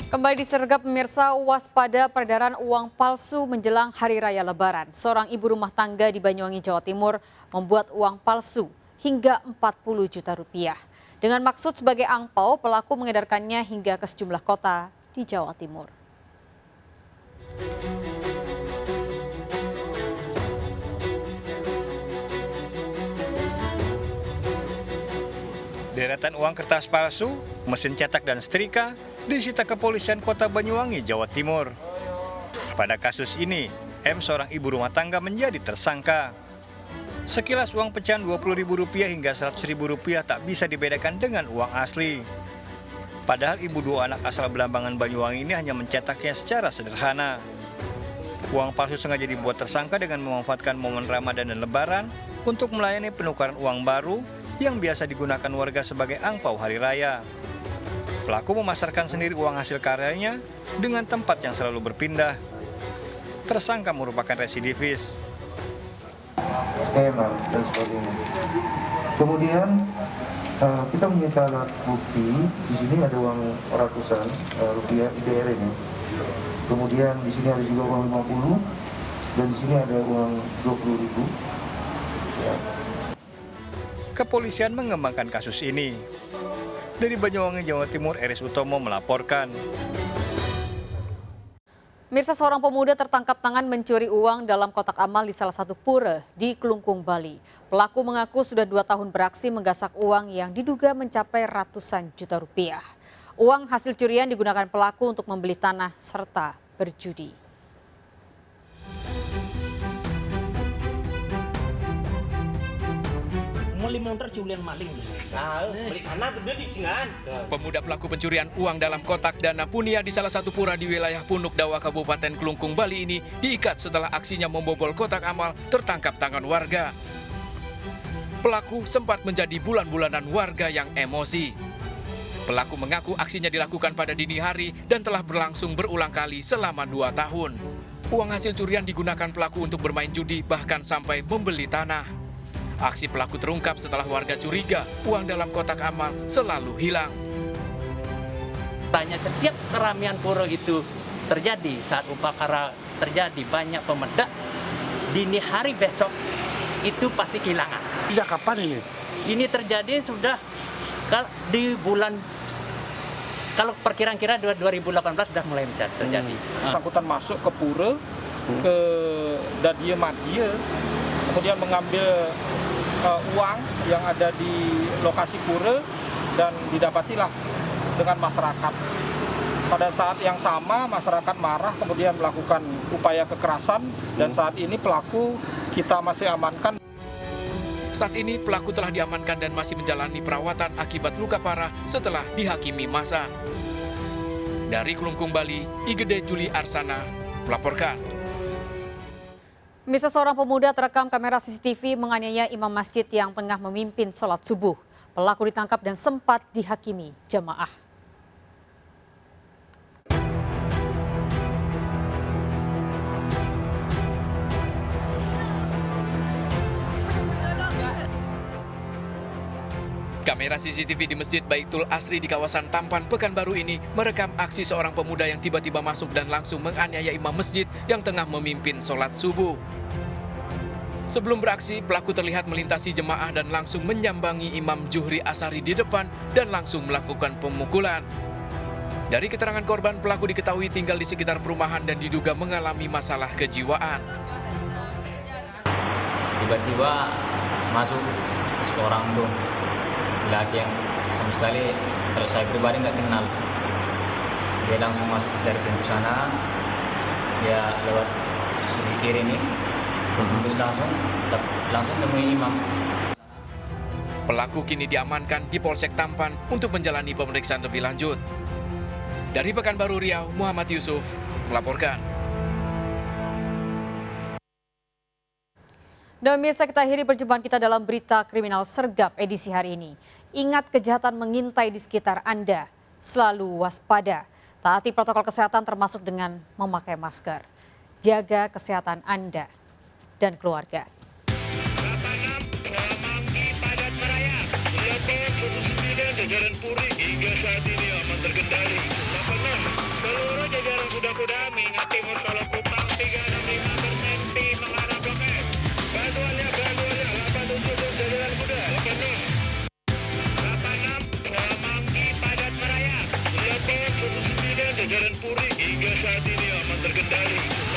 Kembali disergap pemirsa, waspada peredaran uang palsu menjelang Hari Raya Lebaran. Seorang ibu rumah tangga di Banyuwangi, Jawa Timur membuat uang palsu hingga 40 juta rupiah. Dengan maksud sebagai angpau, pelaku mengedarkannya hingga ke sejumlah kota di Jawa Timur. Deretan uang kertas palsu, mesin cetak dan setrika disita kepolisian Kota Banyuwangi, Jawa Timur. Pada kasus ini, M seorang ibu rumah tangga menjadi tersangka. Sekilas uang pecahan Rp20.000 hingga Rp100.000 tak bisa dibedakan dengan uang asli. Padahal ibu dua anak asal Belambangan Banyuwangi ini hanya mencetaknya secara sederhana. Uang palsu sengaja dibuat tersangka dengan memanfaatkan momen Ramadan dan Lebaran untuk melayani penukaran uang baru yang biasa digunakan warga sebagai angpau hari raya. Pelaku memasarkan sendiri uang hasil karyanya dengan tempat yang selalu berpindah. Tersangka merupakan residivis. Skema dan sebagainya. Kemudian kita menyita alat bukti. Di sini ada uang ratusan rupiah IDR ini. Kemudian di sini ada juga uang 50 dan di sini ada uang 20.000. Ya. Kepolisian mengembangkan kasus ini. Dari Banyuwangi, Jawa Timur, Eris Utomo melaporkan. Mirsa, seorang pemuda tertangkap tangan mencuri uang dalam kotak amal di salah satu pura di Kelungkung, Bali. Pelaku mengaku sudah 2 tahun beraksi menggasak uang yang diduga mencapai ratusan juta rupiah. Uang hasil curian digunakan pelaku untuk membeli tanah serta berjudi. Pemuda pelaku pencurian uang dalam kotak dana punia di salah satu pura di wilayah Punuk Dawa, Kabupaten Kelungkung, Bali ini diikat setelah aksinya membobol kotak amal tertangkap tangan warga. Pelaku sempat menjadi bulan-bulanan warga yang emosi. Pelaku mengaku aksinya dilakukan pada dini hari dan telah berlangsung berulang kali selama 2 tahun. Uang hasil curian digunakan pelaku untuk bermain judi bahkan sampai membeli tanah. Aksi pelaku terungkap setelah warga curiga uang dalam kotak amal selalu hilang. Tanya setiap keramaian pura itu terjadi saat upacara terjadi banyak pemedak, dini hari besok itu pasti kehilangan. Sejak kapan ini? Ini terjadi sudah di bulan, kalau perkiraan kira 2018 sudah mulai terjadi. Angkutan masuk ke pura, ke Dadia Madia, kemudian mengambil uang yang ada di lokasi pura dan didapatilah dengan masyarakat. Pada saat yang sama masyarakat marah kemudian melakukan upaya kekerasan dan saat ini pelaku kita masih amankan. Saat ini pelaku telah diamankan dan masih menjalani perawatan akibat luka parah setelah dihakimi massa. Dari Kelungkung, Bali, Igede Juli Arsana melaporkan. Mirsa, seorang pemuda terekam kamera CCTV menganiaya imam masjid yang tengah memimpin sholat subuh. Pelaku ditangkap dan sempat dihakimi jamaah. Kamera CCTV di Masjid Baitul Asri di kawasan Tampan, Pekanbaru ini merekam aksi seorang pemuda yang tiba-tiba masuk dan langsung menganiaya imam masjid yang tengah memimpin sholat subuh. Sebelum beraksi, pelaku terlihat melintasi jemaah dan langsung menyambangi Imam Juhri Asari di depan dan langsung melakukan pemukulan. Dari keterangan korban, pelaku diketahui tinggal di sekitar perumahan dan diduga mengalami masalah kejiwaan. Tiba-tiba masuk seorang tuh laki yang sama sekali kalau saya pribadi nggak kenal. Dia langsung masuk dari pintu sana, dia lewat sisi kiri ini, terus langsung temui imam. Pelaku kini diamankan di Polsek Tampan untuk menjalani pemeriksaan lebih lanjut. Dari Pekanbaru Riau, Muhammad Yusuf melaporkan. Dan pemirsa, kita akhiri perjumpaan kita dalam berita kriminal sergap edisi hari ini. Ingat, kejahatan mengintai di sekitar Anda. Selalu waspada. Taati protokol kesehatan termasuk dengan memakai masker. Jaga kesehatan Anda dan keluarga. Jajaran Puri hingga saat ini aman terkendali. penuh. Seluruh jajaran kuda-kuda mengingat timur Solo Kupang 365 berhenti mengarah Blok S. Bantuannya 87 jajaran kuda penuh. 86 Mangki Padat Merayap. 819 jajaran Puri hingga saat ini aman terkendali.